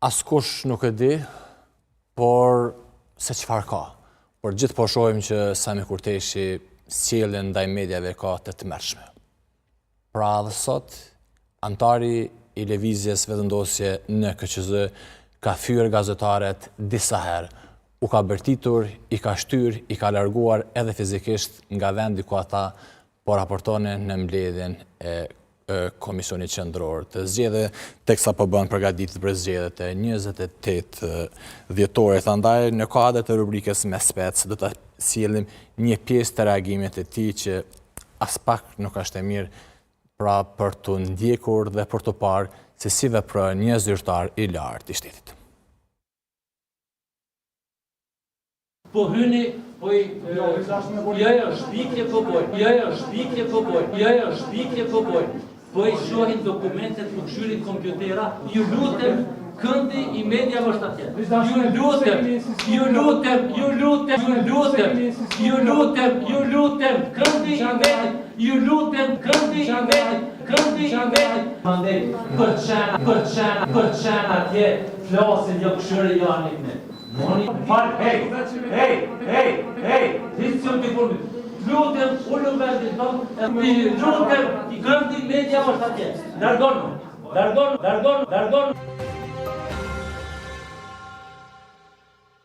askush nuk e di, por se çfarë ka. Por gjithë po shohim që Sami Kurteshi sjelljen ndaj medjave ka të tmerrshme. Pra dhe sot, antari i lëvizjes vetëndosje në KQZ ka fyer gazetaret disa herë, u ka bërtitur, i ka shtyr, i ka larguar edhe fizikisht nga vendi ku ata po raportonin në mbledhjen e Komisionit Qendror të zgjedhjeve, teksa po bën përgatitje për zgjedhjet e 28 dhjetorit. Andaj në kuadër të rubrikës Me Spec do ta sjellim një pjesë të reagimit të tij që as pak nuk është e mirë, pra për të ndjekur dhe për të parë se si vepron një zyrtar i lartë i shtetit. Po hyni, shpikje po boj. Po i shohin dokumentet, po kshyrin kompjutera, ju lutem, këndi i media është atje. Ju lutem, këndi i media, Mandej, për qena atje, flasin jo kshyrë jo anikne. Hej, discion të formit. Lutem, ullu vendin tonë, lutem, i këndi media është atje. Largonë.